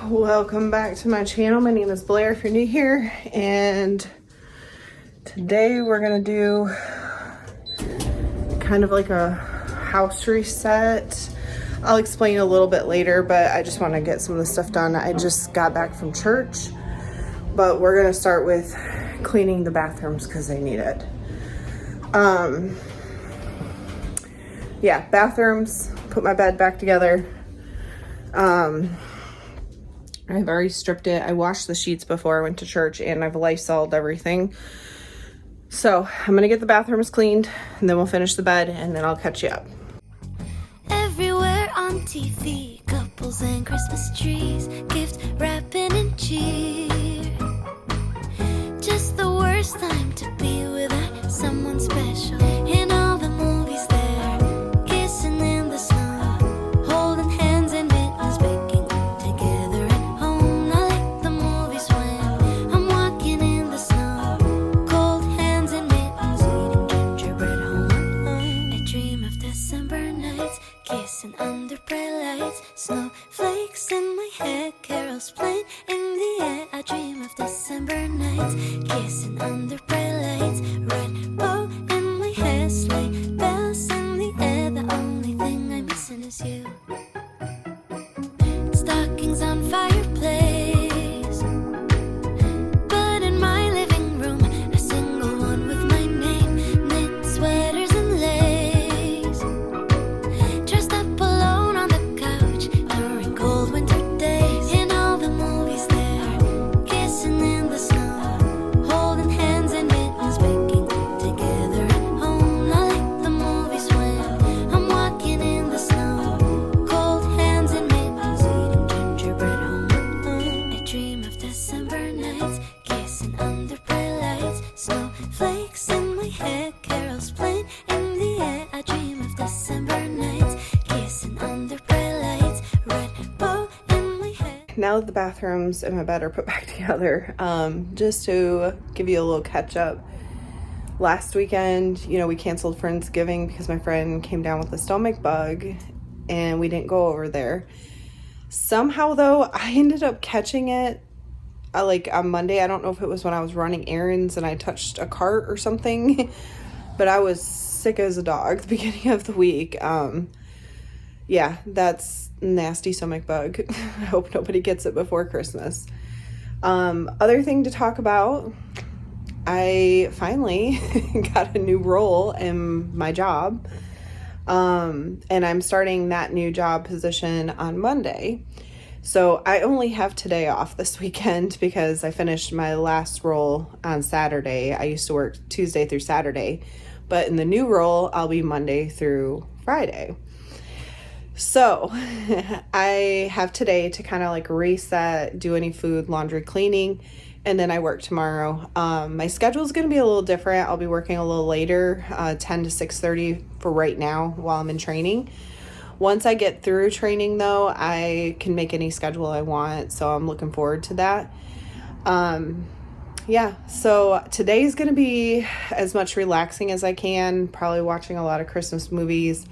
Welcome back to my channel. My name is Blair if you're new here, and today we're gonna do kind of like a house reset. I'll explain a little bit later, but I just want to get some of the stuff done. I just got back from church, but we're gonna start with cleaning the bathrooms because they need it. Yeah, bathrooms, put my bed back together. I've already stripped it. I washed the sheets before I went to church, and I've Lysoled everything. So I'm gonna get the bathrooms cleaned, and then we'll finish the bed, and then I'll catch you up. Everywhere on TV, couples and Christmas trees, gift wrapping and cheer. Just the worst time to be without someone special. In all the movies there, kissing in the snow, holding hands and mittens, baking together at home. I like the movies when I'm walking in the snow, cold hands and mittens, eating gingerbread home alone. I dream of December nights, kissing under bright lights, snowflakes in my hair, carols playing in the air. I dream of December nights, kissing under bright lights, red bow in my hair, sleigh bells in the air. The only thing I'm missing is you. Stockings on fireplace, but in my living room, a single one with my name, knit sweaters and lace. Dressed up alone on the couch during cold winter days. In all the movies there, kissing in the snow, holding hands and mittens, baking together at home. I like the movies when I'm walking in the snow, cold hands and mittens, eating gingerbread home alone. I dream of December nights, kissing under bright lights, snowflakes in my hair, carols playing in the air. I dream of December nights, kissing under bright lights, red bow in my hair. Now that the bathrooms and my bed are put back together, just to give you a little catch up. Last weekend, we canceled Friendsgiving because my friend came down with a stomach bug and we didn't go over there. Somehow though, I ended up catching it like on Monday. I don't know if it was when I was running errands and I touched a cart or something, but I was sick as a dog the beginning of the week. Yeah, that's nasty stomach bug. I hope nobody gets it before Christmas. Other thing to talk about, I finally got a new role in my job. And I'm starting that new job position on Monday. So I only have today off this weekend because I finished my last role on Saturday. I used to work Tuesday through Saturday, but in the new role, I'll be Monday through Friday. So I have today to kind of like reset, do any food, laundry, cleaning, and then I work tomorrow. My schedule is going to be a little different. I'll be working a little later, 10 to 6:30 for right now while I'm in training. Once I get through training though, I can make any schedule I want. So I'm looking forward to that. Yeah, so today's going to be as much relaxing as I can, probably watching a lot of Christmas movies.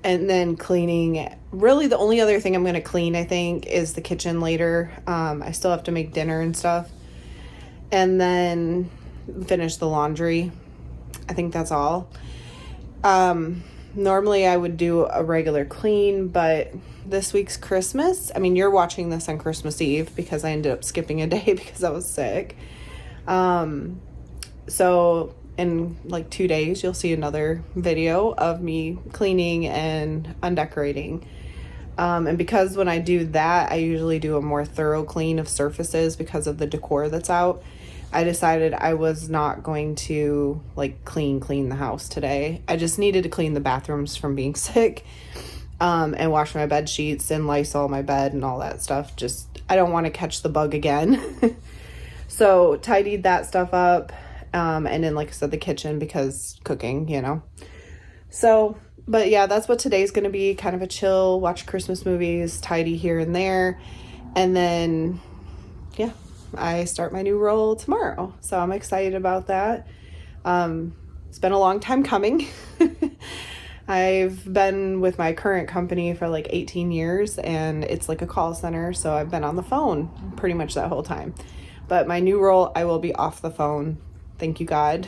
And then cleaning. Really the only other thing I'm going to clean, I think, is the kitchen later. I still have to make dinner and stuff. And then finish the laundry. I think that's all. Normally I would do a regular clean, but this week's Christmas. I mean, you're watching this on Christmas Eve because I ended up skipping a day because I was sick. So in like 2 days, you'll see another video of me cleaning and undecorating. And because when I do that, I usually do a more thorough clean of surfaces because of the decor that's out. I decided I was not going to like clean the house today. I just needed to clean the bathrooms from being sick, and wash my bed sheets and Lysol my bed and all that stuff. Just, I don't want to catch the bug again. So tidied that stuff up. And then, like I said, the kitchen because cooking, So, but yeah, that's what today's going to be. Kind of a chill, watch Christmas movies, tidy here and there. And then, yeah, I start my new role tomorrow. So I'm excited about that. It's been a long time coming. I've been with my current company for like 18 years, and it's like a call center, so I've been on the phone pretty much that whole time. But my new role, I will be off the phone. Thank you, God.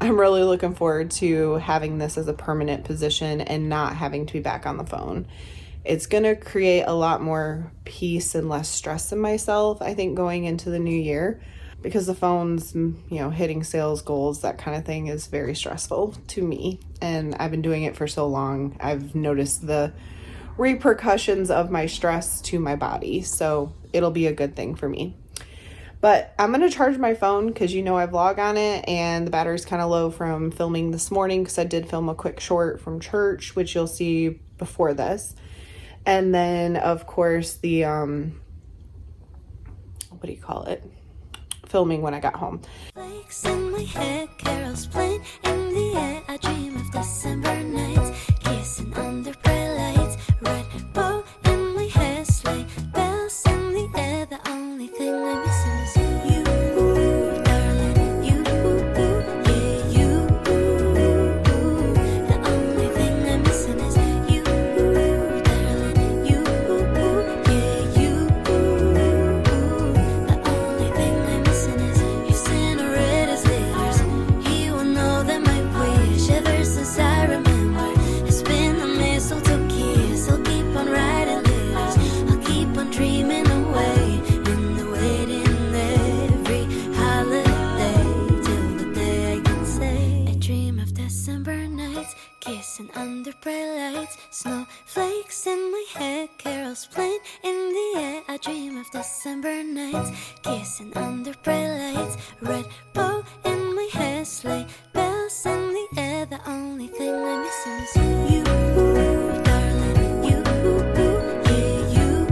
I'm really looking forward to having this as a permanent position and not having to be back on the phone. It's going to create a lot more peace and less stress in myself, I think, going into the new year, because the phone's, hitting sales goals, that kind of thing is very stressful to me. And I've been doing it for so long, I've noticed the repercussions of my stress to my body. So it'll be a good thing for me. But I'm going to charge my phone because, I vlog on it, and the battery's kind of low from filming this morning because I did film a quick short from church, which you'll see before this. And then, of course, the, filming when I got home. Flakes in my hair, carols playing in the air. I dream of December nights, kissing under bright lights. Red bow in my hair, sleigh bells in the air. The only thing I'm missing is you, darling. You, yeah, you. The only thing I'm missing is you, darling. You, yeah, you. The only thing I'm missing is you. Santa read his letters. He will know that my wish ever since I remember has been the mistletoe kiss. I'll keep on writing letters. I'll keep on dreaming away in the waiting every holiday till the day I can say I dream of December nights, kissing under bright lights. Snowflakes in my hair, carols playing in the air. I dream of December nights, kissing under bright lights. Red bow in my hair, sleigh bells in the air. The only thing I'm missing is you, darling. You, yeah, you.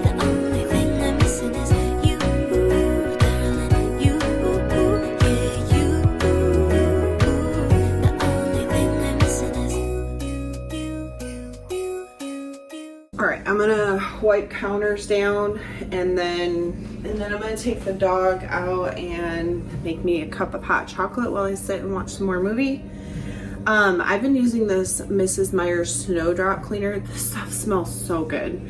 The only thing I'm missing is you, darling. You, yeah, you. The only thing I'm missing is you. All right, I'm gonna wipe counters down, and then I'm gonna take the dog out and make me a cup of hot chocolate while I sit and watch some more movie. I've been using this Mrs. Meyer's Snowdrop Cleaner. This stuff smells so good.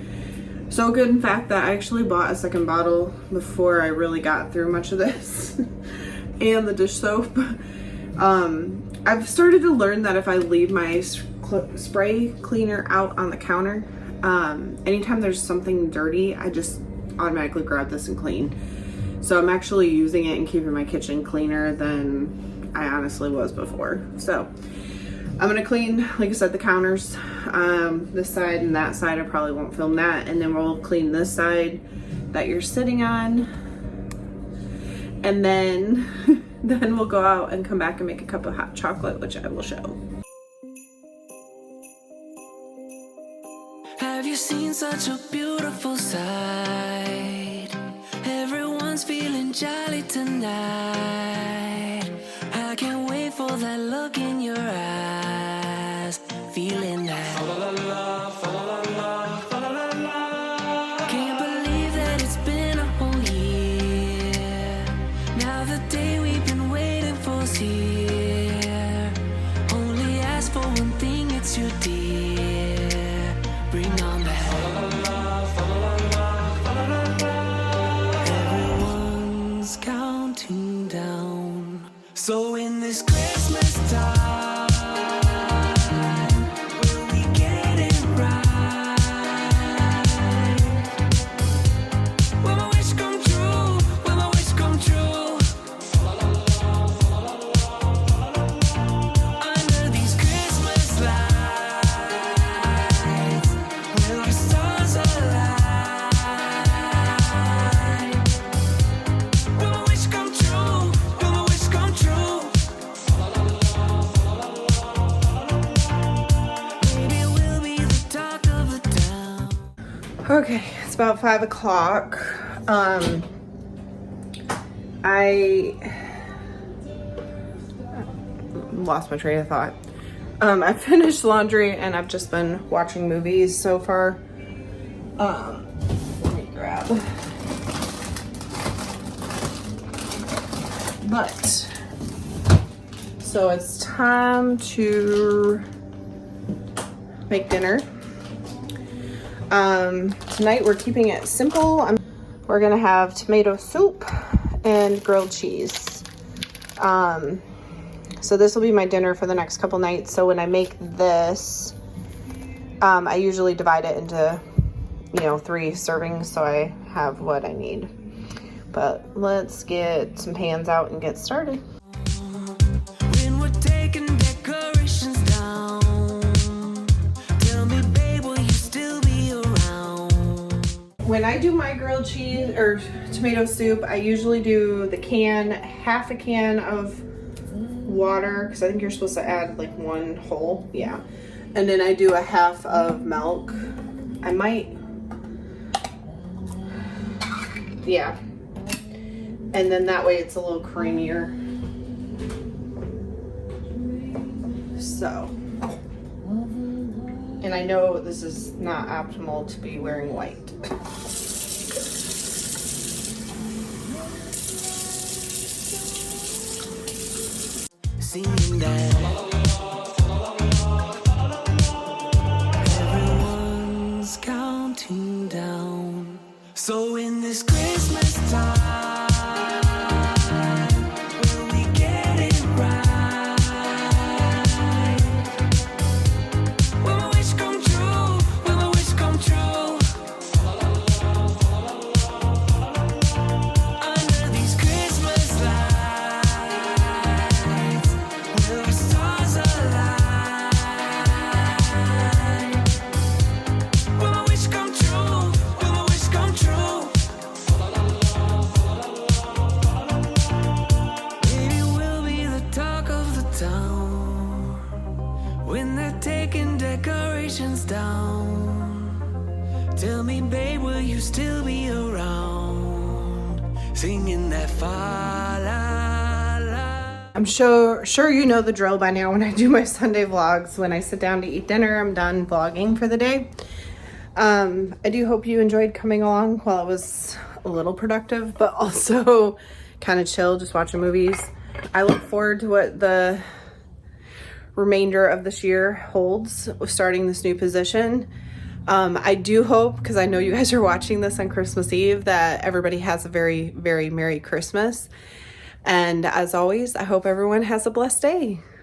So good, in fact, that I actually bought a second bottle before I really got through much of this. And the dish soap. I've started to learn that if I leave my spray cleaner out on the counter, anytime there's something dirty, I just automatically grab this and clean. So I'm actually using it and keeping my kitchen cleaner than I honestly was before. So I'm gonna clean, like I said, the counters, this side and that side. I probably won't film that. And then we'll clean this side that you're sitting on. And then, then we'll go out and come back and make a cup of hot chocolate, which I will show. Have you seen such a beautiful sight? Everyone's feeling jolly tonight. I can't wait for that look in your eyes. Feeling that. Fa-la-la-la, fa-la-la-la, fa-la-la-la. Can't believe that it's been a whole year. Now the day we've been waiting for is here. Only ask for one thing, it's you, dear. Bring on that. Everyone's counting down. So in this Christmas time, will we get it right? Will my wish come true? Will my wish come true? Under these Christmas lights, will our stars align? Will my wish come true? Will my wish come true? Maybe we'll be the talk of the town. Okay, it's about 5 o'clock. I lost my train of thought. I finished laundry and I've just been watching movies so far. Let me grab. But So it's time to make dinner. Tonight we're keeping it simple. We're gonna have tomato soup and grilled cheese. So this will be my dinner for the next couple nights. So when I make this, I usually divide it into, 3 servings, so I have what I need. But let's get some pans out and get started. When we're taking decorations down, tell me, babe, will you still be around? When I do my grilled cheese or tomato soup, I usually do the can, half a can of water, because I think you're supposed to add like 1 whole, yeah. And then I do a half of milk. I might, yeah. And then that way it's a little creamier. So, and I know this is not optimal to be wearing white. Singing that everyone's counting down. So in this Christmas time, will we get it right? Will my wish come true? Will my wish come true? Under these Christmas lights, will the stars align? Will my wish come true? Will my wish come true? Maybe we'll be the talk of the town when they're taking decorations down. Tell me, babe, will you still be around? Singing that fa la la. I'm sure you know the drill by now when I do my Sunday vlogs. When I sit down to eat dinner, I'm done vlogging for the day. I do hope you enjoyed coming along while it was a little productive, but also kind of chill, just watching movies. I look forward to what the remainder of this year holds with starting this new position. I do hope, because I know you guys are watching this on Christmas Eve, that everybody has a very, very Merry Christmas. And as always, I hope everyone has a blessed day.